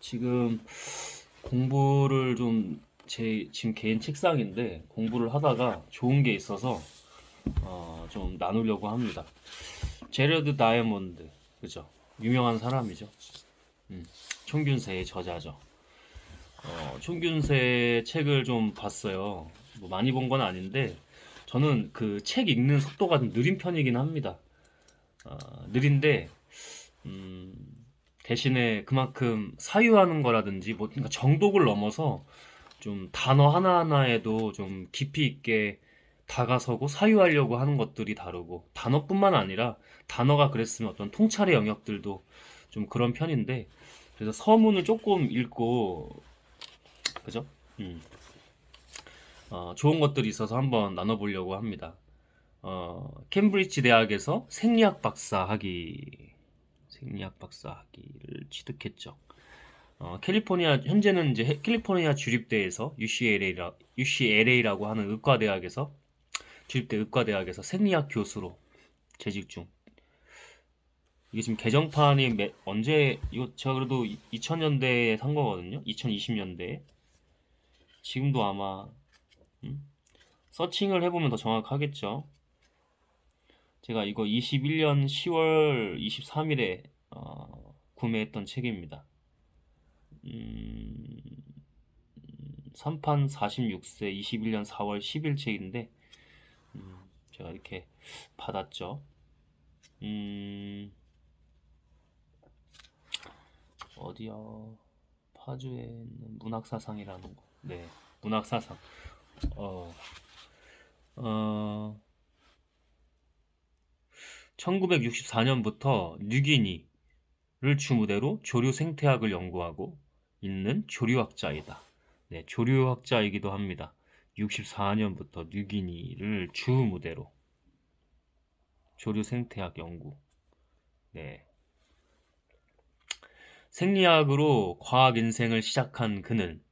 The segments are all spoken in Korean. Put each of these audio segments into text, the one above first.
지금 공부를 좀 제 지금 개인 책상인데 공부를 하다가 좋은 게 있어서 좀 나누려고 합니다. 제러드 다이아몬드, 그죠? 유명한 사람이죠. 음, 총균세의 저자죠. 총균세 책을 좀 봤어요. 뭐 많이 본 건 아닌데 저는 그 책 읽는 속도가 좀 느린 편이긴 합니다. 느린데 음, 대신에 그만큼 사유하는 거라든지 뭐 그러니까 정독을 넘어서 좀 단어 하나하나에도 좀 깊이 있게 다가서고 사유하려고 하는 것들이 다르고 단어뿐만 아니라 단어가 그랬으면 어떤 통찰의 영역들도 좀 그런 편인데 그래서 서문을 조금 읽고 그죠? 음, 좋은 것들이 있어서 한번 나눠보려고 합니다. 캠브리지 대학에서 생리학 박사 학위를 취득했죠. 캘리포니아 현재는 이제 캘리포니아 주립대에서 UCLA라고 하는 의과대학에서 주립대 의과대학에서 생리학 교수로 재직 중. 이게 지금 개정판이 언제 이거 제가 그래도 2000년대에 산 거거든요. 2020년대에 지금도 아마 음? 서칭을 해보면 더 정확하겠죠. 제가 이거 21년 10월 23일에 구매했던 책입니다. 음, 3판 46세 21년 4월 10일 책인데 제가 이렇게 받았죠. 음, 어디야? 파주에 있는 문학사상이라는 거. 네, 문학사상. 어, 어, 1964년부터 뉴기니를 주무대로 조류 생태학을 연구하고 있는 조류학자이다. 네, 조류학자이기도 합니다. 64년부터 뉴기니를 주무대로 조류 생태학 연구. 네. 생리학으로 과학 인생을 시작한 그는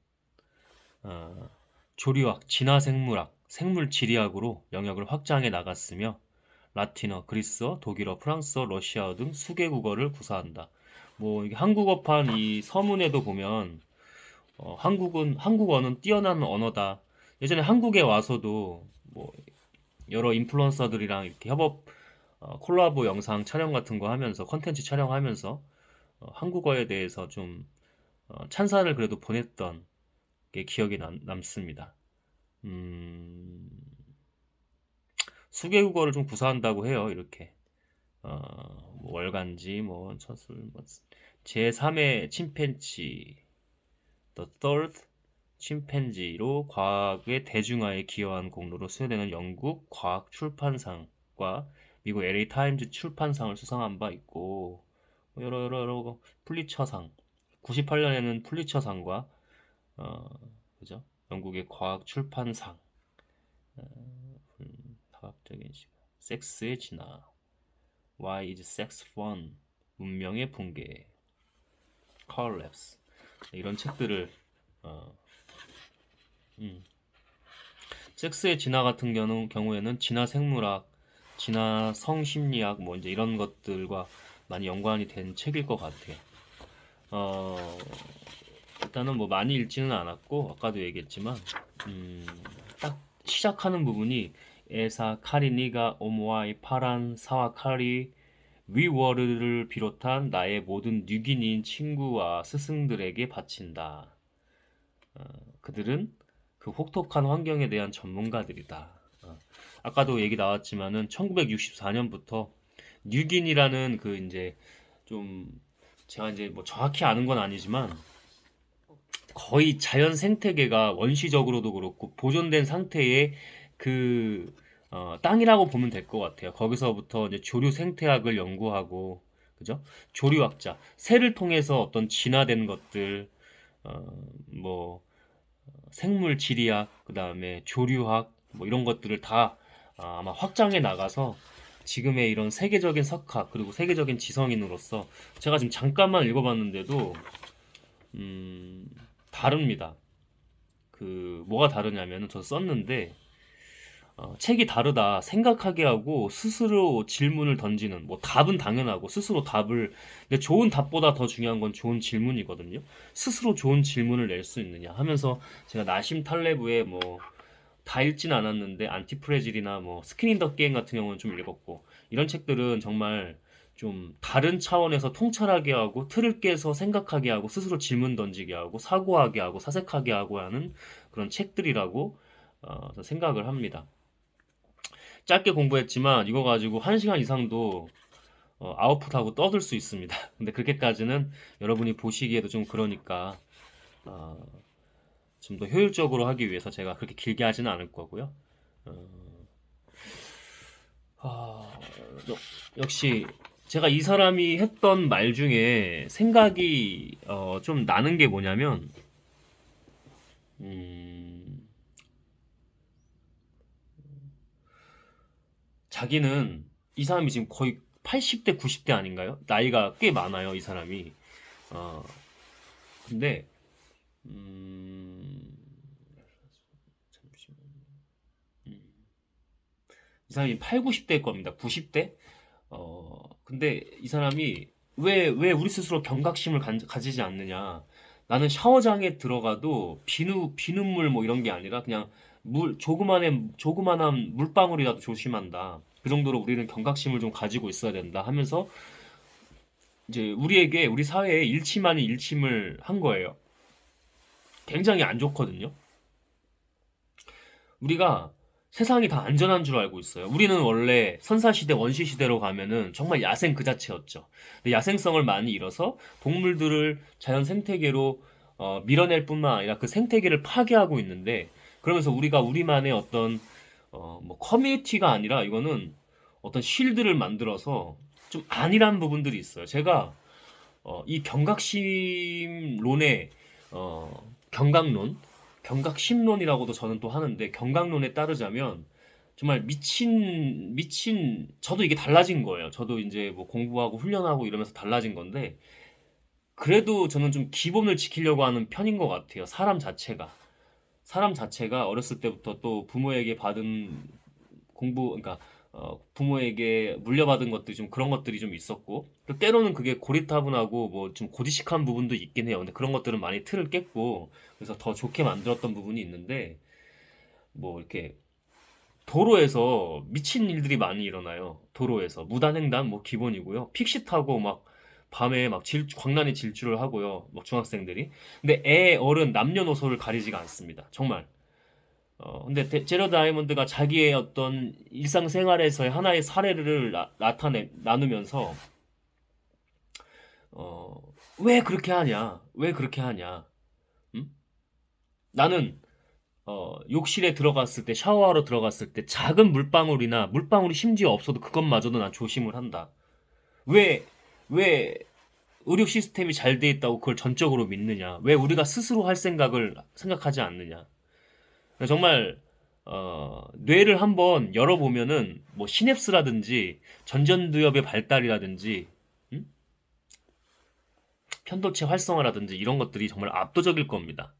어, 조류학, 진화생물학, 생물지리학으로 영역을 확장해 나갔으며 라틴어, 그리스어, 독일어, 프랑스어, 러시아어 등 수개 국어를 구사한다. 뭐 이게 한국어판 이 서문에도 보면 한국어는 뛰어난 언어다. 예전에 한국에 와서도 뭐 여러 인플루언서들이랑 이렇게 콜라보 영상 촬영 같은 거 하면서 컨텐츠 촬영하면서 한국어에 대해서 좀 찬사를 그래도 보냈던 게 기억에 남습니다. 음, 수개국어를 좀 구사한다고 해요. 이렇게 뭐 월간지, 뭐 처술, 뭐 제3의 침팬지, The Third 침팬지로 과학의 대중화에 기여한 공로로 수여되는 영국 과학 출판상과 미국 LA 타임즈 출판상을 수상한 바 있고 뭐 여러 풀리처상, 98년에는 풀리처상과 어, 그죠? 영국의 과학 출판상, 다각적인 시각, 섹스의 진화, Why is sex fun? 문명의 붕괴, Collapse 이런 책들을 어, 음, 섹스의 진화 같은 경우에는 진화 생물학, 진화 성심리학 뭐 이제 이런 것들과 많이 연관이 된 책일 것 같아요. 어, 일단은 뭐 많이 읽지는 않았고 아까도 얘기했지만 음, 딱 시작하는 부분이 에사 카리니가 오모아이 파란 사와 카리 위워르를 비롯한 나의 모든 뉴기니인 친구와 스승들에게 바친다. 그들은 그 혹독한 환경에 대한 전문가들이다. 아까도 얘기 나왔지만은 1964년부터 뉴기니라는 그 이제 좀 제가 이제 뭐 정확히 아는 건 아니지만 거의 자연 생태계가 원시적으로도 그렇고 보존된 상태의 그 땅이라고 보면 될 것 같아요. 거기서부터 이제 조류 생태학을 연구하고 그죠? 조류학자 새를 통해서 어떤 진화된 것들 어, 뭐 생물 지리학 그다음에 조류학 뭐 이런 것들을 다 아마 확장해 나가서 지금의 이런 세계적인 석학 그리고 세계적인 지성인으로서 제가 지금 잠깐만 읽어봤는데도 다릅니다. 그 뭐가 다르냐면은 저 썼는데 책이 다르다 생각하게 하고 스스로 질문을 던지는, 뭐 답은 당연하고 스스로 답을, 근데 좋은 답보다 더 중요한 건 좋은 질문이거든요. 스스로 좋은 질문을 낼 수 있느냐 하면서, 제가 나심 탈레브의 뭐 다 읽진 않았는데 안티프레질이나 뭐 스킨 인 더 게임 같은 경우는 좀 읽었고, 이런 책들은 정말 좀 다른 차원에서 통찰하게 하고 틀을 깨서 생각하게 하고 스스로 질문 던지게 하고 사고하게 하고 사색하게 하고 하는 그런 책들이라고 생각을 합니다. 짧게 공부했지만 이거 가지고 1시간 이상도 아웃풋하고 떠들 수 있습니다. 근데 그렇게까지는 여러분이 보시기에도 좀 그러니까 어, 좀 더 효율적으로 하기 위해서 제가 그렇게 길게 하지는 않을 거고요. 어, 아, 역시 제가 이 사람이 했던 말 중에 생각이 좀 나는 게 뭐냐면, 음, 자기는, 이 사람이 지금 거의 80대, 90대 아닌가요? 나이가 꽤 많아요, 이 사람이. 어, 근데 음, 잠시만. 음, 이 사람이 8, 90대일 겁니다. 90대? 근데 이 사람이 왜 우리 스스로 경각심을 가지지 않느냐. 나는 샤워장에 들어가도 비눗물 뭐 이런 게 아니라 그냥 조그만한 물방울이라도 조심한다. 그 정도로 우리는 경각심을 좀 가지고 있어야 된다 하면서 이제 우리 사회에 일침 아닌 일침을 한 거예요. 굉장히 안 좋거든요. 우리가 세상이 다 안전한 줄 알고 있어요. 우리는 원래 선사시대, 원시시대로 가면은 정말 야생 그 자체였죠. 근데 야생성을 많이 잃어서 동물들을 자연 생태계로 밀어낼 뿐만 아니라 그 생태계를 파괴하고 있는데, 그러면서 우리가 우리만의 어떤 뭐 커뮤니티가 아니라 이거는 어떤 쉴드를 만들어서 좀 안일한 부분들이 있어요. 제가 이 경각심론의 경각론, 경각심론이라고도 저는 또 하는데, 경각론에 따르자면 정말 미친 저도 이게 달라진 거예요. 저도 이제 뭐 공부하고 훈련하고 이러면서 달라진 건데, 그래도 저는 좀 기본을 지키려고 하는 편인 것 같아요. 사람 자체가 어렸을 때부터 또 부모에게 받은 그러니까 부모에게 물려받은 것들이 좀 그런 것들이 좀 있었고, 또 때로는 그게 고리타분하고 뭐 좀 고지식한 부분도 있긴 해요. 근데 그런 것들은 많이 틀을 깼고, 그래서 더 좋게 만들었던 부분이 있는데, 뭐 이렇게 도로에서 미친 일들이 많이 일어나요. 도로에서 무단횡단 뭐 기본이고요. 픽시타고 막 밤에 막 광란히 질주를 하고요. 막 중학생들이. 근데 어른 남녀노소를 가리지가 않습니다. 정말. 근데 제러 다이아몬드가 자기의 어떤 일상생활에서의 하나의 사례를 나누면서, 어, 왜 그렇게 하냐? 왜 그렇게 하냐? 음? 나는, 욕실에 들어갔을 때, 샤워하러 들어갔을 때, 작은 물방울이 심지어 없어도 그것마저도 난 조심을 한다. 왜, 왜 의료 시스템이 잘 돼 있다고 그걸 전적으로 믿느냐? 왜 우리가 스스로 할 생각하지 않느냐? 정말 뇌를 한번 열어보면은 뭐 시냅스라든지 전전두엽의 발달이라든지, 음? 편도체 활성화라든지 이런 것들이 정말 압도적일 겁니다.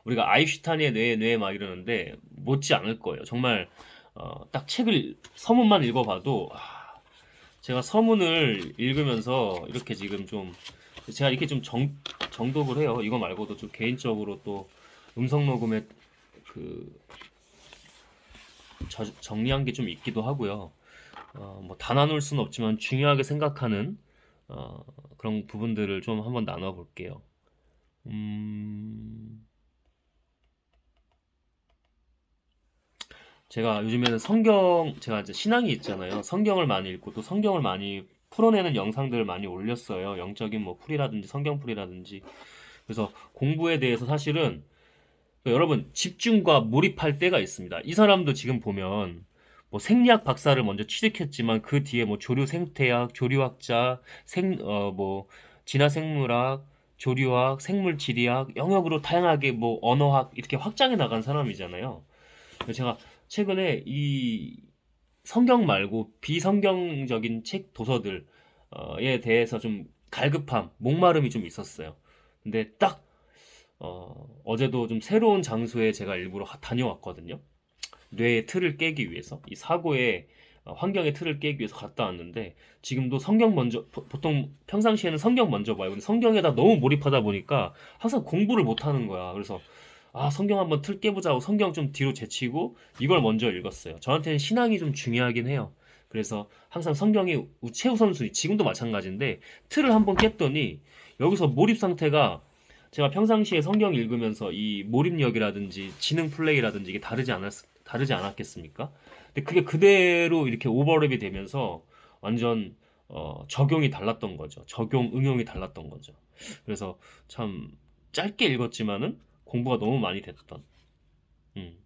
우리가 아인슈타인의 뇌 막 이러는데 못지 않을 거예요. 정말 딱 책을 서문만 읽어봐도, 제가 서문을 읽으면서 이렇게 지금 좀, 제가 이렇게 좀 정독을 해요. 이거 말고도 좀 개인적으로 또 음성 녹음에 그 정리한 게 좀 있기도 하고요. 뭐 다 나눌 수는 없지만 중요하게 생각하는 어, 그런 부분들을 좀 한번 나눠볼게요. 음, 제가 요즘에는 제가 이제 신앙이 있잖아요. 성경을 많이 읽고 또 성경을 많이 풀어내는 영상들을 많이 올렸어요. 영적인 뭐 풀이라든지 성경풀이라든지. 그래서 공부에 대해서 사실은 여러분 집중과 몰입할 때가 있습니다. 이 사람도 지금 보면 뭐 생리학 박사를 먼저 취직했지만 그 뒤에 뭐 조류 생태학, 조류학자, 뭐 진화생물학, 조류학, 생물지리학 영역으로 다양하게 뭐 언어학 이렇게 확장해 나간 사람이잖아요. 그래서 제가 최근에 이 성경 말고 비성경적인 책 도서들에 대해서 좀 갈급함, 목마름이 좀 있었어요. 근데 딱 어제도 좀 새로운 장소에 제가 일부러 다녀왔거든요. 뇌의 틀을 깨기 위해서 이 사고의 환경의 틀을 깨기 위해서 갔다 왔는데 지금도 성경 먼저 보통 평상시에는 성경 먼저 봐요. 근데 성경에다 너무 몰입하다 보니까 항상 공부를 못 하는 거야. 그래서 아, 성경 한번 틀 깨보자고 성경 좀 뒤로 제치고 이걸 먼저 읽었어요. 저한테는 신앙이 좀 중요하긴 해요. 그래서 항상 성경이 최우선순위, 지금도 마찬가지인데 틀을 한번 깼더니 여기서 몰입 상태가 제가 평상시에 성경 읽으면서 이 몰입력이라든지 지능 플레이라든지 이게 다르지 않았겠습니까? 근데 그게 그대로 이렇게 오버랩이 되면서 완전 적용이 달랐던 거죠. 응용이 달랐던 거죠. 그래서 참 짧게 읽었지만은 공부가 너무 많이 됐던. 음.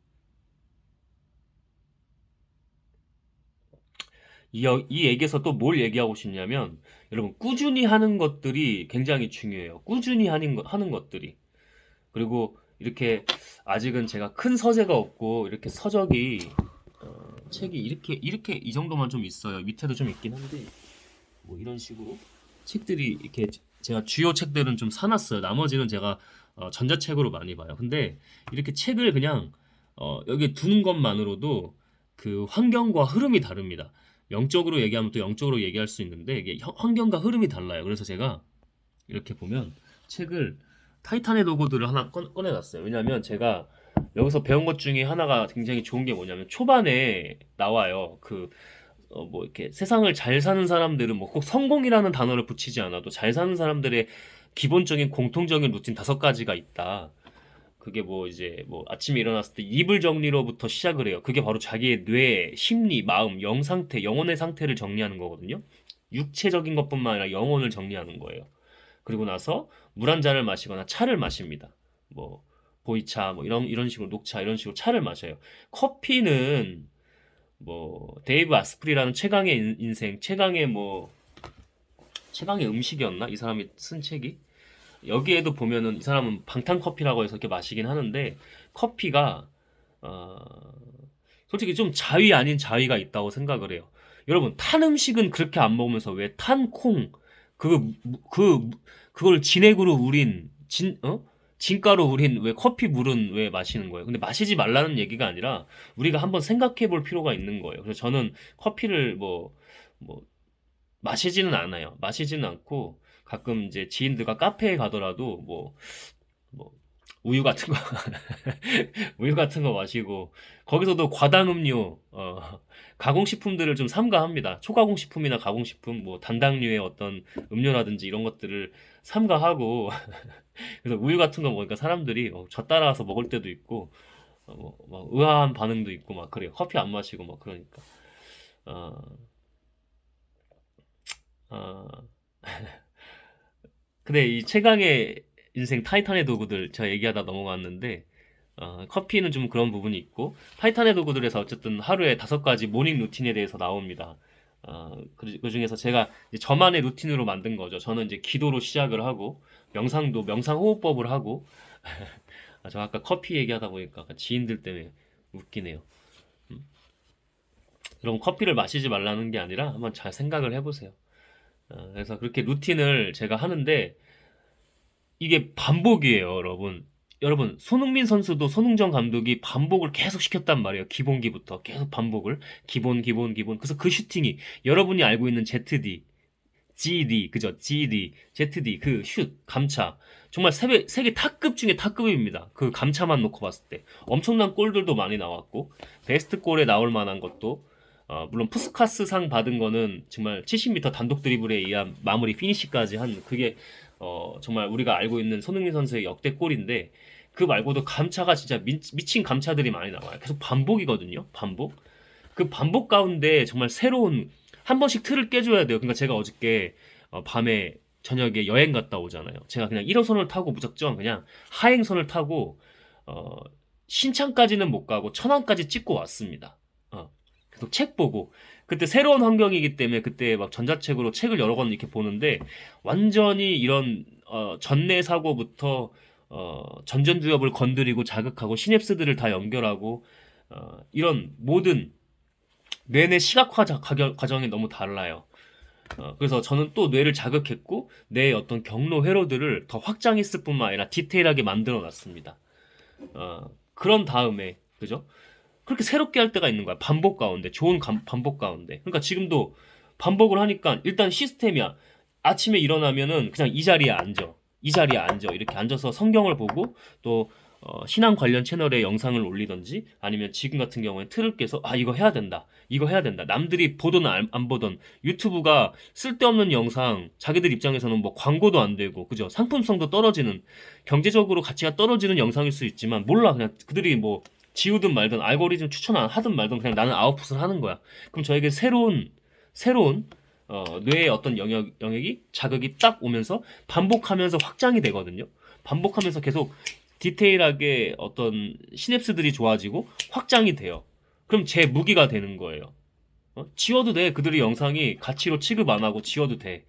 이 얘기에서 또 뭘 얘기하고 싶냐면 여러분 꾸준히 하는 것들이 굉장히 중요해요. 꾸준히 하는 것들이. 그리고 이렇게 아직은 제가 큰 서재가 없고 이렇게 서적이 책이 이렇게 이 정도만 좀 있어요. 밑에도 좀 있긴 한데 뭐 이런 식으로 책들이 이렇게 제가 주요 책들은 좀 사놨어요. 나머지는 제가 전자책으로 많이 봐요. 근데 이렇게 책을 그냥 여기 두는 것만으로도 그 환경과 흐름이 다릅니다. 영적으로 얘기하면 또 영적으로 얘기할 수 있는데 이게 환경과 흐름이 달라요. 그래서 제가 이렇게 보면 책을 타이탄의 도구들을 하나 꺼내놨어요. 왜냐하면 제가 여기서 배운 것 중에 하나가 굉장히 좋은 게 뭐냐면 초반에 나와요. 뭐 이렇게 세상을 잘 사는 사람들은 뭐 꼭 성공이라는 단어를 붙이지 않아도 잘 사는 사람들의 기본적인 공통적인 루틴 5가지가 있다. 그게 뭐 이제 뭐 아침에 일어났을 때 이불 정리로부터 시작을 해요. 그게 바로 자기의 뇌, 심리, 마음, 영 상태, 영혼의 상태를 정리하는 거거든요. 육체적인 것뿐만 아니라 영혼을 정리하는 거예요. 그리고 나서 물 한 잔을 마시거나 차를 마십니다. 뭐 보이차 뭐 이런 식으로 녹차 이런 식으로 차를 마셔요. 커피는 뭐 데이브 아스프리라는 최강의 인생, 최강의 음식이었나? 이 사람이 쓴 책이 여기에도 보면은 이 사람은 방탄커피라고 해서 이렇게 마시긴 하는데 커피가 어, 솔직히 좀 자위 아닌 자위가 있다고 생각을 해요. 여러분 탄 음식은 그렇게 안 먹으면서 왜 탄 콩, 그, 그, 그걸 진액으로 우린, 진가로 우린 왜 커피 물은 왜 마시는 거예요? 근데 마시지 말라는 얘기가 아니라 우리가 한번 생각해 볼 필요가 있는 거예요. 그래서 저는 커피를 뭐, 마시지는 않아요. 마시지는 않고 가끔 이제 지인들과 카페에 가더라도 뭐, 우유 같은 거 우유 같은 거 마시고 거기서도 과당 음료 가공식품들을 좀 삼가합니다. 초가공식품이나 가공식품 뭐 단당류의 어떤 음료라든지 이런 것들을 삼가하고 그래서 우유 같은 거 먹으니까 사람들이 저 따라와서 먹을 때도 있고 막 의아한 반응도 있고 막 그래요. 커피 안 마시고 막 그러니까 어, 어, 근데 이 최강의 인생 타이탄의 도구들 제가 얘기하다 넘어갔는데 커피는 좀 그런 부분이 있고 타이탄의 도구들에서 어쨌든 하루에 5가지 모닝 루틴에 대해서 나옵니다. 그 중에서 제가 이제 저만의 루틴으로 만든 거죠. 저는 이제 기도로 시작을 하고 명상 호흡법을 하고 저 아까 커피 얘기하다 보니까 아까 지인들 때문에 웃기네요. 음. 여러분 커피를 마시지 말라는 게 아니라 한번 잘 생각을 해보세요. 그래서 그렇게 루틴을 제가 하는데 이게 반복이에요, 여러분. 여러분, 손흥민 선수도 손흥정 감독이 반복을 계속 시켰단 말이에요. 기본기부터 계속 반복을. 기본. 그래서 그 슈팅이 여러분이 알고 있는 ZD, GD, 그죠? GD, ZD, 그 슛, 감차. 정말 세계 탑급 중에 탑급입니다. 그 감차만 놓고 봤을 때. 엄청난 골들도 많이 나왔고, 베스트 골에 나올 만한 것도, 물론 푸스카스 상 받은 거는 정말 70m 단독 드리블에 의한 마무리 피니시까지 한 그게 정말 우리가 알고 있는 손흥민 선수의 역대 골인데 그 말고도 감차가 진짜 미친 감차들이 많이 나와요. 계속 반복이거든요. 반복. 그 반복 가운데 정말 새로운 한 번씩 틀을 깨줘야 돼요. 그러니까 제가 어저께 밤에 저녁에 여행 갔다 오잖아요. 제가 그냥 1호선을 타고 무작정 그냥 하행선을 타고 어, 신창까지는 못 가고 천안까지 찍고 왔습니다. 계속 책 보고 그때 새로운 환경이기 때문에 그때 막 전자책으로 책을 여러 권 이렇게 보는데 완전히 이런 전내 사고부터 전전두엽을 건드리고 자극하고 시냅스들을 다 연결하고 이런 모든 뇌내 시각화 과정이 너무 달라요. 그래서 저는 또 뇌를 자극했고 뇌의 어떤 경로 회로들을 더 확장했을 뿐만 아니라 디테일하게 만들어 놨습니다. 그런 다음에 그죠? 그렇게 새롭게 할 때가 있는 거야. 반복 가운데, 좋은 반복 가운데. 그러니까 지금도 반복을 하니까 일단 시스템이야. 아침에 일어나면은 그냥 이 자리에 앉아. 이 자리에 앉아. 이렇게 앉아서 성경을 보고 또 신앙 관련 채널에 영상을 올리던지 아니면 지금 같은 경우에 틀을 깨서 이거 해야 된다. 이거 해야 된다. 남들이 보든 안 보든 유튜브가 쓸데없는 영상 자기들 입장에서는 뭐 광고도 안 되고 그죠? 상품성도 떨어지는 경제적으로 가치가 떨어지는 영상일 수 있지만 몰라. 그냥 그들이 뭐 지우든 말든 알고리즘 추천 안 하든 말든 그냥 나는 아웃풋을 하는 거야. 그럼 저에게 새로운 뇌의 어떤 영역이 자극이 딱 오면서 반복하면서 확장이 되거든요. 반복하면서 계속 디테일하게 어떤 시냅스들이 좋아지고 확장이 돼요. 그럼 제 무기가 되는 거예요. 지워도 돼. 그들의 영상이 가치로 취급 안 하고 지워도 돼.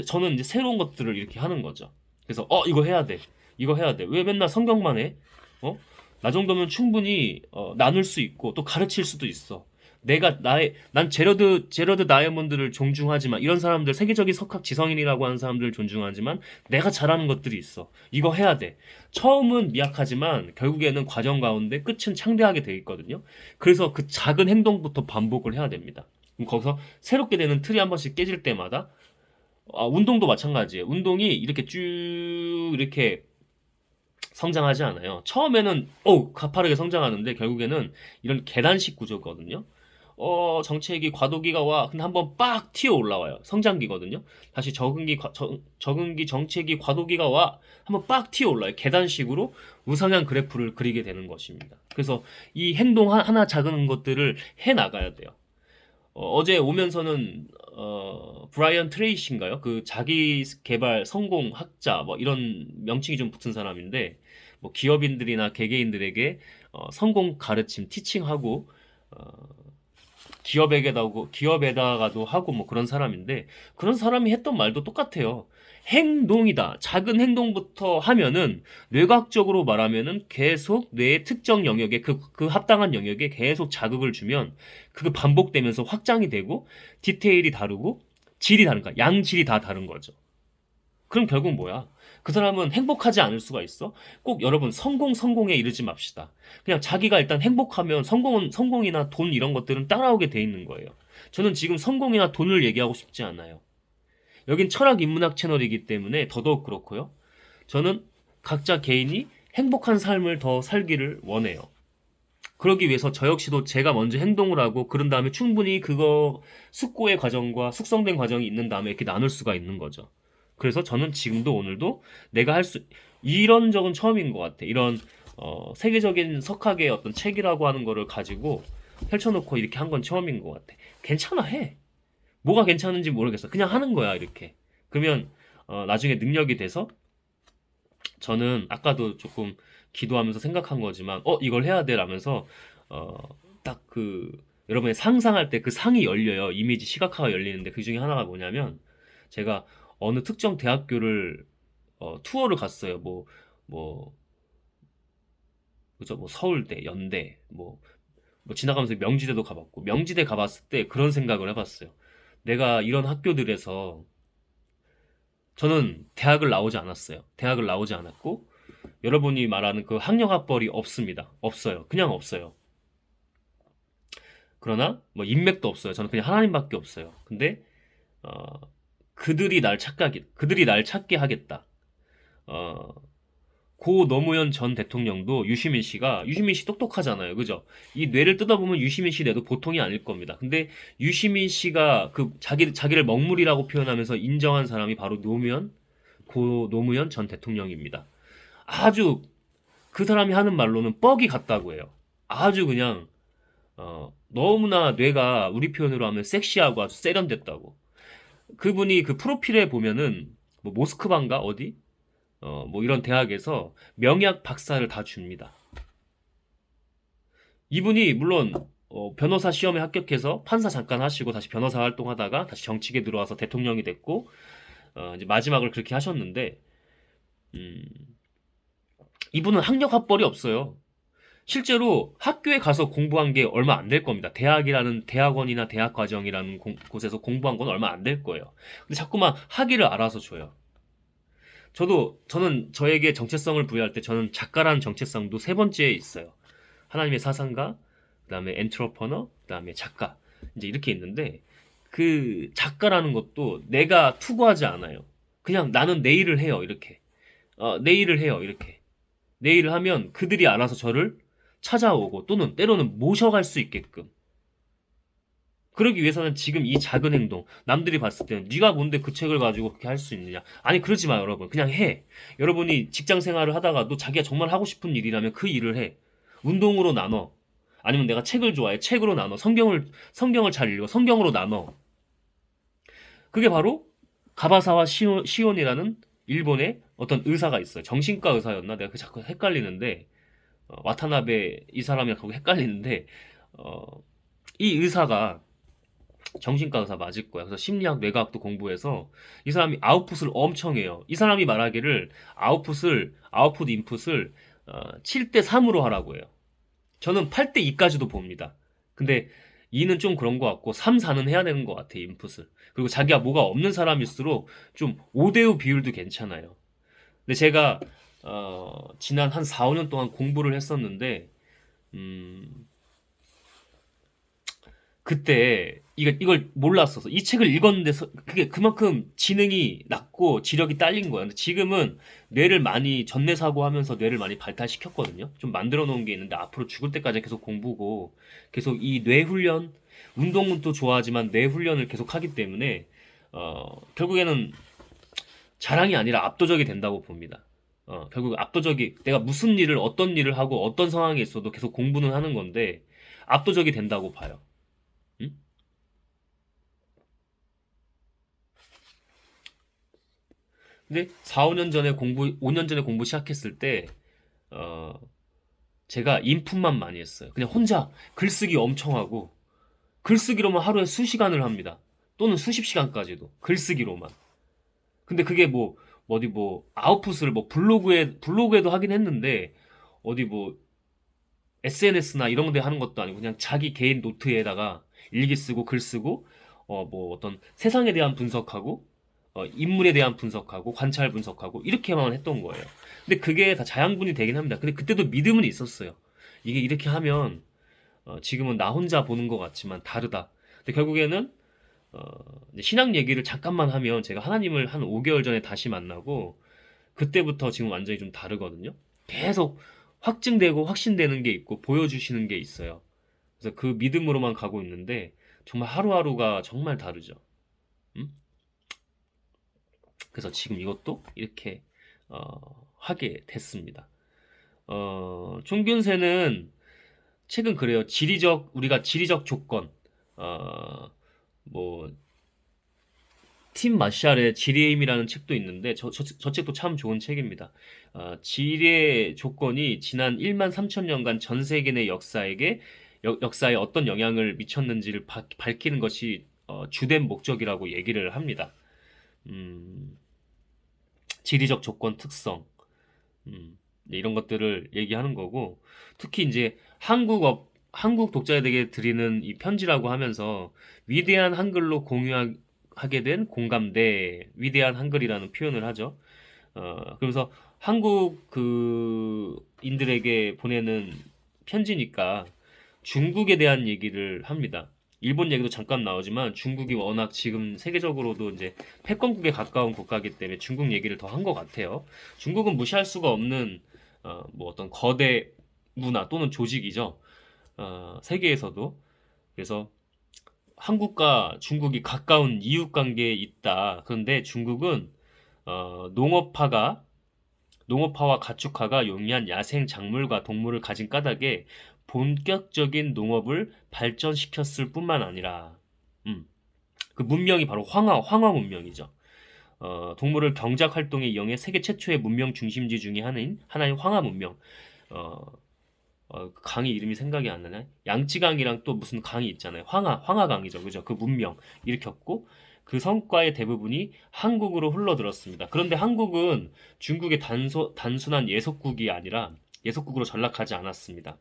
저는 이제 새로운 것들을 이렇게 하는 거죠. 그래서 이거 해야 돼. 이거 해야 돼. 왜 맨날 성경만 해? 나 정도면 충분히 나눌 수 있고 또 가르칠 수도 있어. 난 제러드 다이아몬드를 존중하지만 이런 사람들 세계적인 석학 지성인이라고 하는 사람들을 존중하지만 내가 잘하는 것들이 있어. 이거 해야 돼. 처음은 미약하지만 결국에는 과정 가운데 끝은 창대하게 돼 있거든요. 그래서 그 작은 행동부터 반복을 해야 됩니다. 그럼 거기서 새롭게 되는 틀이 한 번씩 깨질 때마다 운동도 마찬가지예요. 운동이 이렇게 쭉 이렇게 성장하지 않아요. 처음에는 가파르게 성장하는데 결국에는 이런 계단식 구조거든요. 정체기 과도기가 와. 근데 한번 빡 튀어 올라와요. 성장기거든요. 다시 적응기 정체기 과도기가 와. 한번 빡 튀어 올라요. 계단식으로 우상향 그래프를 그리게 되는 것입니다. 그래서 이 행동 하나 작은 것들을 해 나가야 돼요. 어제 오면서는 브라이언 트레이시인가요? 그 자기 개발 성공 학자 뭐 이런 명칭이 좀 붙은 사람인데 뭐 기업인들이나 개개인들에게 성공 가르침 티칭하고 기업에다가도 하고 뭐 그런 사람인데 그런 사람이 했던 말도 똑같아요. 행동이다. 작은 행동부터 하면은 뇌과학적으로 말하면은 계속 뇌의 특정 영역에 그 합당한 영역에 계속 자극을 주면 그게 반복되면서 확장이 되고 디테일이 다르고 질이 다른 거야. 양질이 다 다른 거죠. 그럼 결국 뭐야? 그 사람은 행복하지 않을 수가 있어? 꼭 여러분 성공에 이르지 맙시다. 그냥 자기가 일단 행복하면 성공이나 돈 이런 것들은 따라오게 돼 있는 거예요. 저는 지금 성공이나 돈을 얘기하고 싶지 않아요. 여긴 철학 인문학 채널이기 때문에 더더욱 그렇고요. 저는 각자 개인이 행복한 삶을 더 살기를 원해요. 그러기 위해서 저 역시도 제가 먼저 행동을 하고 그런 다음에 충분히 그거 숙고의 과정과 숙성된 과정이 있는 다음에 이렇게 나눌 수가 있는 거죠. 그래서 저는 지금도 오늘도 내가 이런 적은 처음인 것 같아. 이런 세계적인 석학의 어떤 책이라고 하는 거를 가지고 펼쳐놓고 이렇게 한 건 처음인 것 같아. 괜찮아 해. 뭐가 괜찮은지 모르겠어. 그냥 하는 거야 이렇게. 그러면 나중에 능력이 돼서 저는 아까도 조금 기도하면서 생각한 거지만 이걸 해야 돼 라면서 딱 그 여러분이 상상할 때 그 상이 열려요. 이미지 시각화가 열리는데 그 중에 하나가 뭐냐면 제가 어느 특정 대학교를 투어를 갔어요. 뭐 그죠? 뭐 서울대, 연대, 뭐 지나가면서 명지대도 가봤고 명지대 가봤을 때 그런 생각을 해봤어요. 내가 이런 학교들에서 저는 대학을 나오지 않았어요. 대학을 나오지 않았고 여러분이 말하는 그 학력학벌이 없습니다. 없어요. 그냥 없어요. 그러나 뭐 인맥도 없어요. 저는 그냥 하나님밖에 없어요. 근데 그들이 날 찾게 하겠다. 고 노무현 전 대통령도 유시민 씨 똑똑하잖아요. 그죠? 이 뇌를 뜯어보면 유시민 씨 뇌도 보통이 아닐 겁니다. 근데 유시민 씨가 그 자기를 먹물이라고 표현하면서 인정한 사람이 바로 고 노무현 전 대통령입니다. 아주 그 사람이 하는 말로는 뻑이 같다고 해요. 아주 그냥 너무나 뇌가 우리 표현으로 하면 섹시하고 아주 세련됐다고. 그분이 그 프로필에 보면은 뭐 모스크바인가 어디? 뭐 이런 대학에서 명예학 박사를 다 줍니다. 이분이 물론 변호사 시험에 합격해서 판사 잠깐 하시고 다시 변호사 활동하다가 다시 정치계 들어와서 대통령이 됐고 이제 마지막을 그렇게 하셨는데 이분은 학력학벌이 없어요. 실제로 학교에 가서 공부한 게 얼마 안 될 겁니다. 대학원이나 대학과정이라는 곳에서 공부한 건 얼마 안 될 거예요. 근데 자꾸만 학위를 알아서 줘요. 저는 저에게 정체성을 부여할 때 저는 작가라는 정체성도 세 번째에 있어요. 하나님의 사상가, 그다음에 엔트러퍼너, 그다음에 작가. 이제 이렇게 있는데 그 작가라는 것도 내가 투구하지 않아요. 그냥 나는 내 일을 해요. 이렇게. 내 일을 해요. 이렇게. 내 일을 하면 그들이 알아서 저를 찾아오고 또는 때로는 모셔갈 수 있게끔. 그러기 위해서는 지금 이 작은 행동, 남들이 봤을 때는 네가 뭔데 그 책을 가지고 그렇게 할 수 있느냐. 아니 그러지 마 여러분. 그냥 해. 여러분이 직장 생활을 하다가도 자기가 정말 하고 싶은 일이라면 그 일을 해. 운동으로 나눠. 아니면 내가 책을 좋아해. 책으로 나눠. 성경을 잘 읽어. 성경으로 나눠. 그게 바로 가바사와 시온이라는 일본의 어떤 의사가 있어요. 정신과 의사였나? 내가 그 자꾸 헷갈리는데 와타나베 이 사람이랑 자꾸 헷갈리는데 어, 이 의사가 정신과 의사 맞을 거야. 그래서 심리학, 뇌과학도 공부해서 이 사람이 아웃풋을 엄청 해요. 이 사람이 말하기를 아웃풋 인풋을 7대 3으로 하라고 해요. 저는 8대 2까지도 봅니다. 근데 2는 좀 그런 것 같고 3, 4는 해야 되는 것 같아, 인풋을. 그리고 자기가 뭐가 없는 사람일수록 좀 5대5 비율도 괜찮아요. 근데 제가 지난 한 4, 5년 동안 공부를 했었는데 음, 그때 이걸 몰랐어서 이 책을 읽었는데 그게 그만큼 지능이 낮고 지력이 딸린 거야. 근데 지금은 뇌를 많이 전내 사고하면서 뇌를 많이 발달시켰거든요. 좀 만들어 놓은 게 있는데 앞으로 죽을 때까지 계속 공부고 계속 이 뇌 훈련, 운동은 또 좋아하지만 뇌 훈련을 계속 하기 때문에 결국에는 자랑이 아니라 압도적이 된다고 봅니다. 결국 압도적이 내가 무슨 일을 어떤 일을 하고 어떤 상황에 있어도 계속 공부는 하는 건데 압도적이 된다고 봐요. 음? 근데 4, 5년 전에 5년 전에 공부 시작했을 때, 어, 제가 인풋만 많이 했어요. 그냥 혼자 글쓰기 엄청 하고, 글쓰기로만 하루에 수시간을 합니다. 또는 수십 시간까지도. 글쓰기로만. 근데 그게 어디 아웃풋을 블로그에도 하긴 했는데, 어디 SNS나 이런 데 하는 것도 아니고, 그냥 자기 개인 노트에다가 일기 쓰고 글 쓰고, 어떤 세상에 대한 분석하고, 인물에 대한 분석하고 관찰 분석하고 이렇게만 했던 거예요. 근데 그게 다 자양분이 되긴 합니다. 근데 그때도 믿음은 있었어요. 이게 이렇게 하면 지금은 나 혼자 보는 것 같지만 다르다. 근데 결국에는 어, 이제 신앙 얘기를 잠깐만 하면 제가 하나님을 한 5개월 전에 다시 만나고 그때부터 지금 완전히 좀 다르거든요. 계속 확증되고 확신되는 게 있고 보여주시는 게 있어요. 그래서 그 믿음으로만 가고 있는데 정말 하루하루가 정말 다르죠. 음? 그래서 지금 이것도 이렇게 하게 됐습니다. 총균세는 책은 그래요. 우리가 지리적 조건, 어, 뭐, 팀 마샬의 지리의 힘이라는 책도 있는데, 저 책도 참 좋은 책입니다. 지리의 조건이 지난 1만 3천 년간 전 세계 내 역사에 어떤 영향을 미쳤는지를 밝히는 것이 주된 목적이라고 얘기를 합니다. 음, 지리적 조건 특성, 네, 이런 것들을 얘기하는 거고, 특히 이제 한국 독자에게 드리는 이 편지라고 하면서 위대한 한글로 공유하게 된 공감대, 위대한 한글이라는 표현을 하죠. 그러면서 한국 인들에게 보내는 편지니까 중국에 대한 얘기를 합니다. 일본 얘기도 잠깐 나오지만 중국이 워낙 지금 세계적으로도 이제 패권국에 가까운 국가이기 때문에 중국 얘기를 더 한 것 같아요. 중국은 무시할 수가 없는 어떤 거대 문화 또는 조직이죠. 세계에서도. 그래서 한국과 중국이 가까운 이웃 관계에 있다. 그런데 중국은 농업화와 가축화가 용이한 야생 작물과 동물을 가진 까닭에 본격적인 농업을 발전시켰을 뿐만 아니라, 그 문명이 바로 황화 문명이죠. 동물을 경작 활동에 이용해 세계 최초의 문명 중심지 중에 하나인 황하 문명. 어, 그 강이 이름이 생각이 안 나네. 양쯔강이랑 또 무슨 강이 있잖아요. 황하강이죠. 그죠? 그 문명 일으켰고 그 성과의 대부분이 한국으로 흘러들었습니다. 그런데 한국은 중국의 단순한 예속국이 아니라 예속국으로 전락하지 않았습니다.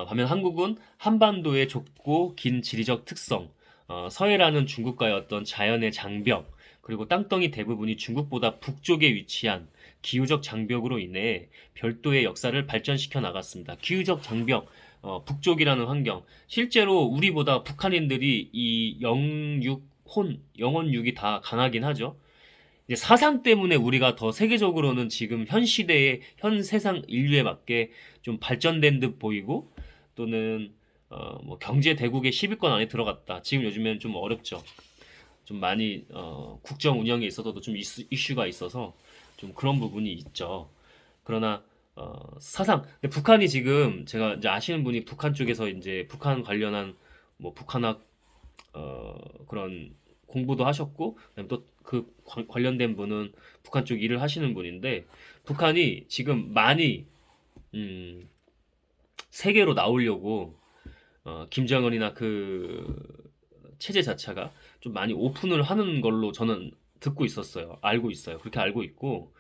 반면 한국은 한반도의 좁고 긴 지리적 특성, 서해라는 중국과의 어떤 자연의 장벽, 그리고 땅덩이 대부분이 중국보다 북쪽에 위치한 기후적 장벽으로 인해 별도의 역사를 발전시켜 나갔습니다. 기후적 장벽, 북쪽이라는 환경. 실제로 우리보다 북한인들이 이 영원육이 다 강하긴 하죠. 이제 사상 때문에 우리가 더 세계적으로는 지금 현 시대의 현 세상 인류에 맞게 좀 발전된 듯 보이고 또는 뭐 경제 대국의 10위권 안에 들어갔다. 지금 요즘엔 좀 어렵죠. 좀 많이 국정 운영에 있어서도 좀 이슈가 있어서 좀 그런 부분이 있죠. 그러나 사상 근데 북한이 지금 제가 이제 아시는 분이 북한 쪽에서 이제 북한 관련한 뭐 북한학 그런 공부도 하셨고 그다음에 또 그 관련된 분은 북한 쪽 일을 하시는 분인데 북한이 지금 많이 음, 세계로 나오려고 김정은이나 그 체제 자체가 좀 많이 오픈을 하는 걸로 저는 듣고 있었어요. 알고 있어요. 그렇게 알고 있고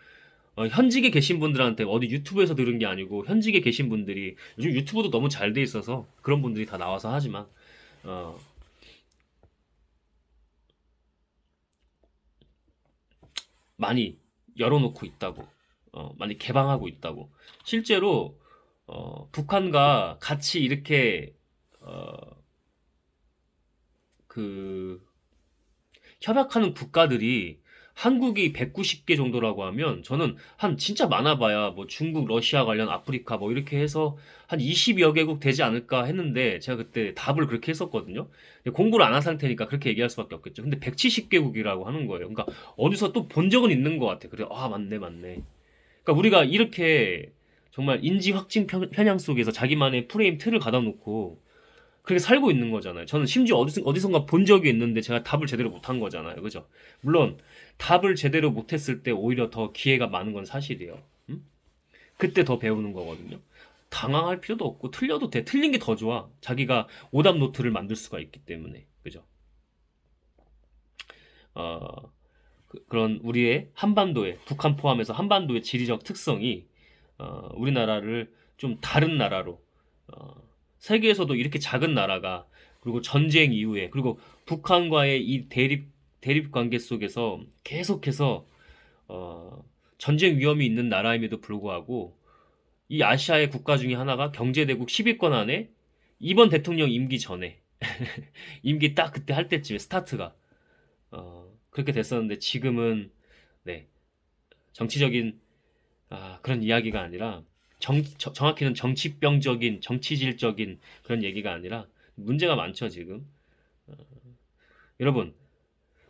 현직에 계신 분들한테 어디 유튜브에서 들은 게 아니고 현직에 계신 분들이 요즘 유튜브도 너무 잘 돼 있어서 그런 분들이 다 나와서 하지만 어, 많이 열어놓고 있다고 많이 개방하고 있다고 실제로 북한과 같이 이렇게 어, 그 협약하는 국가들이 한국이 190개 정도라고 하면 저는 한 진짜 많아봐야 뭐 중국, 러시아 관련 아프리카 뭐 이렇게 해서 한 20여 개국 되지 않을까 했는데 제가 그때 답을 그렇게 했었거든요. 근데 공부를 안 한 상태니까 그렇게 얘기할 수밖에 없겠죠. 근데 170개국이라고 하는 거예요. 그러니까 어디서 또 본 적은 있는 것 같아. 그래, 아, 맞네, 맞네. 그러니까 우리가 이렇게 정말 인지 확증 편향 속에서 자기만의 프레임 틀을 가다 놓고 그렇게 살고 있는 거잖아요. 저는 심지어 어디선가 본 적이 있는데 제가 답을 제대로 못한 거잖아요. 그죠? 물론 답을 제대로 못했을 때 오히려 더 기회가 많은 건 사실이에요. 음? 그때 더 배우는 거거든요. 당황할 필요도 없고 틀려도 돼. 틀린 게 더 좋아. 자기가 오답 노트를 만들 수가 있기 때문에. 그죠? 어, 그런 우리의 한반도의 북한 포함해서 한반도의 지리적 특성이 우리나라를 좀 다른 나라로 어, 세계에서도 이렇게 작은 나라가 그리고 전쟁 이후에 그리고 북한과의 이 대립 관계 속에서 계속해서 전쟁 위험이 있는 나라임에도 불구하고 이 아시아의 국가 중에 하나가 경제대국 10위권 안에 이번 대통령 임기 전에 임기 딱 그때 할 때쯤에 스타트가 그렇게 됐었는데 지금은 네 정치적인 그런 이야기가 아니라 정확히는 정치병적인 정치질적인 그런 얘기가 아니라 문제가 많죠 지금. 여러분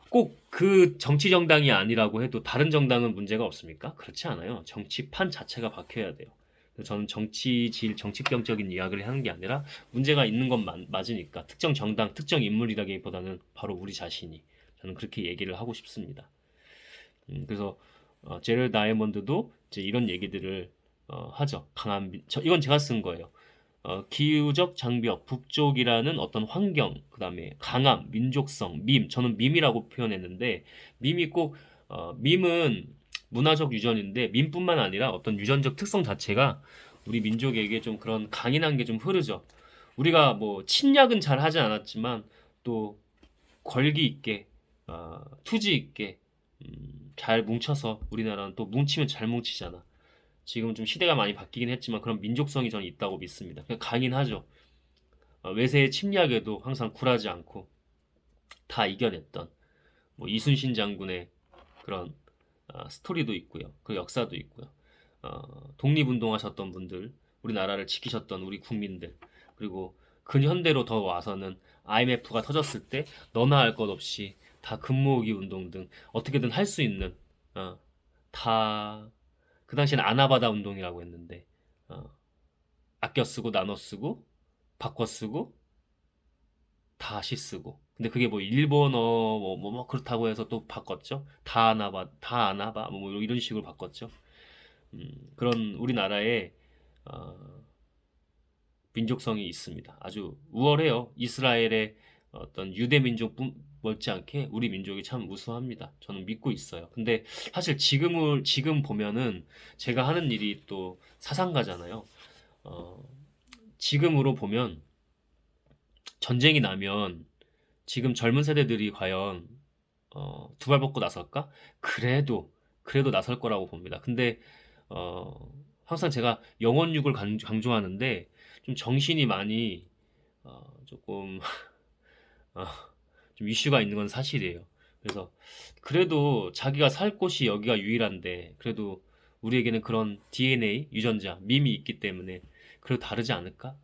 꼭 그 정치 정당이 아니라고 해도 다른 정당은 문제가 없습니까? 그렇지 않아요. 정치판 자체가 바뀌어야 돼요. 그래서 저는 정치질 정치병적인 이야기를 하는 게 아니라 문제가 있는 건 맞으니까 특정 정당 특정 인물이라기보다는 바로 우리 자신이 저는 그렇게 얘기를 하고 싶습니다. 그래서 제럴 다이아몬드도 이제 이런 얘기들을 하죠. 이건 제가 쓴 거예요. 기후적 장벽, 북쪽이라는 어떤 환경, 그 다음에 강함, 민족성, 저는 밈이라고 표현했는데, 밈은 문화적 유전인데, 밈뿐만 아니라 어떤 유전적 특성 자체가 우리 민족에게 좀 그런 강인한 게 좀 흐르죠. 우리가 뭐, 침략은 잘 하지 않았지만, 또, 걸기 있게, 투지 있게, 잘 뭉쳐서 우리나라는 또 뭉치면 잘 뭉치잖아. 지금 좀 시대가 많이 바뀌긴 했지만 그런 민족성이 저는 있다고 믿습니다. 그냥 강인하죠. 외세의 침략에도 항상 굴하지 않고 다 이겨냈던 뭐 이순신 장군의 그런 스토리도 있고요. 그 역사도 있고요. 독립운동하셨던 분들, 우리나라를 지키셨던 우리 국민들, 그리고 근현대로 더 와서는 IMF가 터졌을 때 너나 할 것 없이 다 금모으기 운동 등 어떻게든 할 수 있는 다 그 당시에는 아나바다 운동이라고 했는데 어, 아껴 쓰고 나눠 쓰고 바꿔 쓰고 다시 쓰고 근데 그게 뭐 일본어 뭐 그렇다고 해서 또 바꿨죠. 다 아나바 뭐 이런 식으로 바꿨죠. 그런 우리나라의 어, 민족성이 있습니다. 아주 우월해요. 이스라엘의 어떤 유대 민족 못지않게 우리 민족이 참 우수합니다. 저는 믿고 있어요. 근데 사실 지금 보면은 제가 하는 일이 또 사상가잖아요. 어, 지금으로 보면 전쟁이 나면 지금 젊은 세대들이 과연 두 발 벗고 나설까? 그래도 나설 거라고 봅니다. 근데 어, 항상 제가 영원육을 강조하는데 좀 정신이 많이 조금 어, 좀 이슈가 있는 건 사실이에요. 그래서 그래도 자기가 살 곳이 여기가 유일한데 그래도 우리에게는 그런 DNA 유전자 밈이 있기 때문에 그래도 다르지 않을까?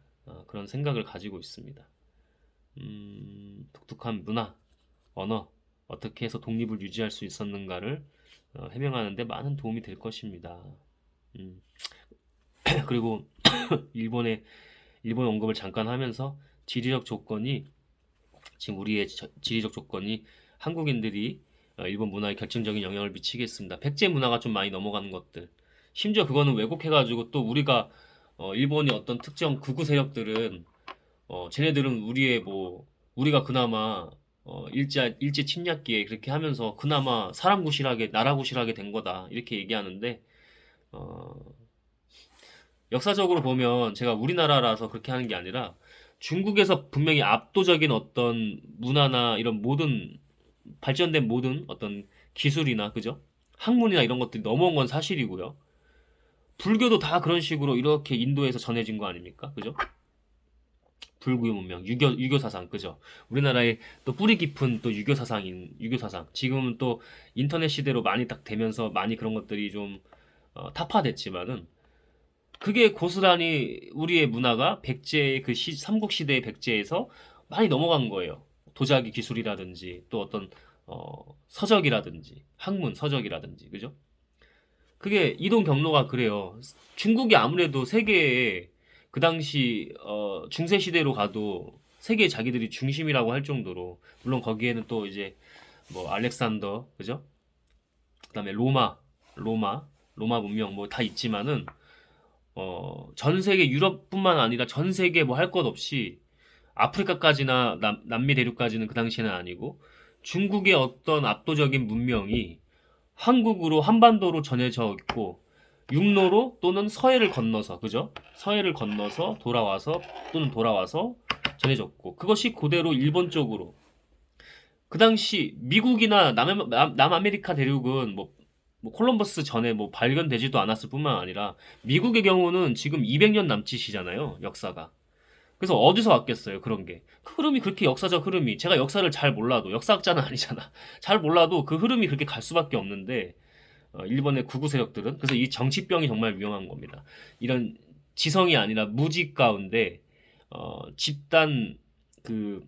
그런 생각을 가지고 있습니다. 독특한 문화, 언어, 어떻게 해서 독립을 유지할 수 있었는가를 해명하는데 많은 도움이 될 것입니다. 음, 그리고 일본의 일본 언급을 잠깐 하면서 지리적 조건이 지금 우리의 지리적 조건이 한국인들이 일본 문화에 결정적인 영향을 미치겠습니다. 백제 문화가 좀 많이 넘어가는 것들. 심지어 그거는 왜곡해가지고 또 우리가 일본의 어떤 특정 극우 세력들은 쟤네들은 우리의 뭐 우리가 그나마 일제 침략기에 그렇게 하면서 그나마 사람 구실하게 나라 구실하게 된 거다 이렇게 얘기하는데 어, 역사적으로 보면 제가 우리나라라서 그렇게 하는 게 아니라 중국에서 분명히 압도적인 어떤 문화나 이런 모든 발전된 모든 어떤 기술이나 그죠? 학문이나 이런 것들이 넘어온 건 사실이고요. 불교도 다 그런 식으로 이렇게 인도에서 전해진 거 아닙니까? 그죠? 불구의 문명, 유교 사상, 그죠? 우리나라의 또 뿌리 깊은 또 유교 사상인 유교 사상. 지금은 또 인터넷 시대로 많이 딱 되면서 많이 그런 것들이 좀 타파됐지만은 그게 고스란히 우리의 문화가 백제의 삼국 시대의 백제에서 많이 넘어간 거예요. 도자기 기술이라든지 또 어떤 서적이라든지 학문 서적이라든지 그죠? 그게 이동 경로가 그래요. 중국이 아무래도 세계에 그 당시 중세 시대로 가도 세계 자기들이 중심이라고 할 정도로 물론 거기에는 또 이제 뭐 알렉산더 그죠? 그다음에 로마 문명 뭐 다 있지만은 전 세계 유럽뿐만 아니라 전 세계 뭐 할 것 없이 아프리카까지나 남미 대륙까지는 그 당시에는 아니고 중국의 어떤 압도적인 문명이 한국으로 한반도로 전해져 있고 육로로 또는 서해를 건너서 그죠? 서해를 건너서 돌아와서 전해졌고 그것이 그대로 일본 쪽으로 그 당시 미국이나 남아메리카 대륙은 뭐 콜럼버스 전에 뭐 발견되지도 않았을 뿐만 아니라 미국의 경우는 지금 200년 남짓이잖아요, 역사가. 그래서 어디서 왔겠어요, 그런 게. 그 흐름이 그렇게 역사적 흐름이 제가 역사를 잘 몰라도 역사학자는 아니잖아. 잘 몰라도 그 흐름이 그렇게 갈 수밖에 없는데 일본의 구구 세력들은 그래서 이 정치병이 정말 위험한 겁니다. 이런 지성이 아니라 무지 가운데 집단 그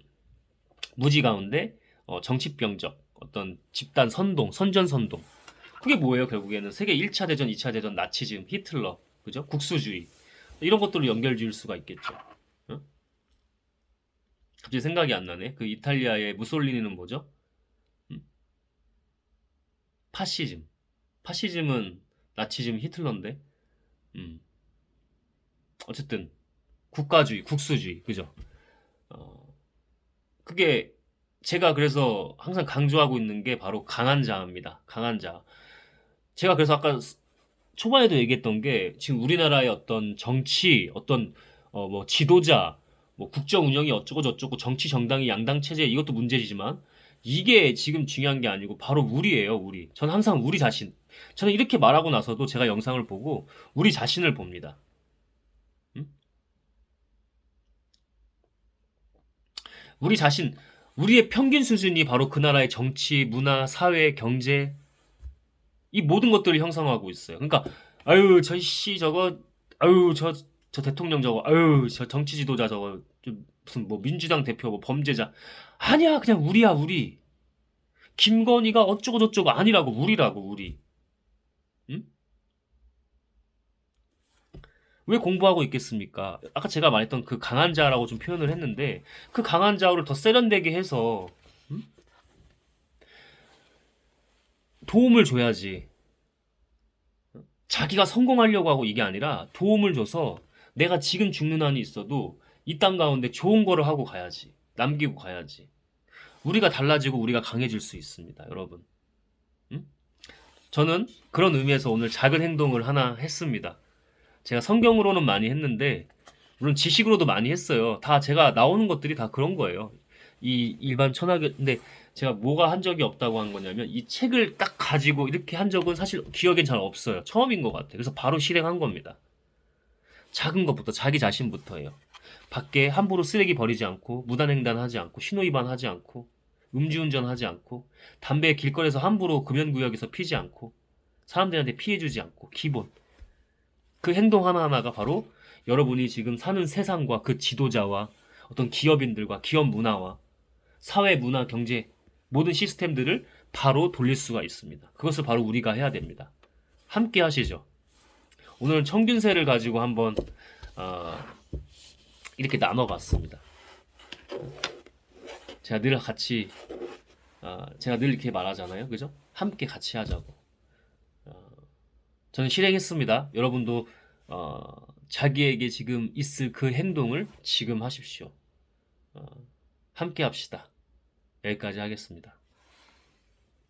무지 가운데 정치병적 어떤 집단 선전 선동 그게 뭐예요? 결국에는 세계 1차 대전, 2차 대전, 나치즘, 히틀러, 그죠? 국수주의 이런 것들로 연결 지을 수가 있겠죠. 어? 갑자기 생각이 안 나네. 그 이탈리아의 무솔리니는 뭐죠? 음? 파시즘. 파시즘은 나치즘, 히틀러인데. 음. 어쨌든 국가주의, 국수주의, 그죠? 어, 그게 제가 그래서 항상 강조하고 있는 게 바로 강한 자입니다. 강한 자. 제가 그래서 아까 초반에도 얘기했던 게 지금 우리나라의 어떤 정치, 어떤 뭐 지도자, 뭐 국정 운영이 어쩌고 저쩌고 정치 정당이 양당 체제 이것도 문제지만 이게 지금 중요한 게 아니고 바로 우리예요, 우리. 저는 항상 우리 자신. 저는 이렇게 말하고 나서도 제가 영상을 보고 우리 자신을 봅니다. 음? 우리 자신, 우리의 평균 수준이 바로 그 나라의 정치, 문화, 사회, 경제 이 모든 것들을 형성하고 있어요. 그러니까 아유 저씨 저거 아유 저 대통령 저거 아유 저 정치 지도자 저거 좀 무슨 뭐 민주당 대표 뭐 범죄자 아니야 그냥 우리야 우리 김건희가 어쩌고 저쩌고 아니라고 우리라고 우리 응? 왜 공부하고 있겠습니까? 아까 제가 말했던 그 강한 자라고 좀 표현을 했는데 그 강한 자를 더 세련되게 해서 응? 도움을 줘야지 자기가 성공하려고 하고 이게 아니라 도움을 줘서 내가 지금 죽는 한이 있어도 이 땅 가운데 좋은 거를 하고 가야지. 남기고 가야지. 우리가 달라지고 우리가 강해질 수 있습니다, 여러분. 응? 저는 그런 의미에서 오늘 작은 행동을 하나 했습니다. 제가 성경으로는 많이 했는데, 물론 지식으로도 많이 했어요. 다 제가 나오는 것들이 다 그런 거예요. 이 일반 천하교, 근데 제가 뭐가 한 적이 없다고 한 거냐면, 이 책을 딱 가지고 이렇게 한 적은 사실 기억엔 잘 없어요. 처음인 것 같아요. 그래서 바로 실행한 겁니다. 작은 것부터 자기 자신부터예요. 밖에 함부로 쓰레기 버리지 않고 무단횡단하지 않고 신호위반하지 않고 음주운전하지 않고 담배 길거리에서 함부로 금연구역에서 피지 않고 사람들한테 피해주지 않고 기본 그 행동 하나하나가 바로 여러분이 지금 사는 세상과 그 지도자와 어떤 기업인들과 기업 문화와 사회 문화 경제 모든 시스템들을 바로 돌릴 수가 있습니다. 그것을 바로 우리가 해야 됩니다. 함께 하시죠. 오늘은 청균세를 가지고 한번 이렇게 나눠봤습니다. 제가 늘 같이 제가 늘 이렇게 말하잖아요. 그죠? 함께 같이 하자고. 저는 실행했습니다. 여러분도 자기에게 지금 있을 그 행동을 지금 하십시오. 함께 합시다. 여기까지 하겠습니다.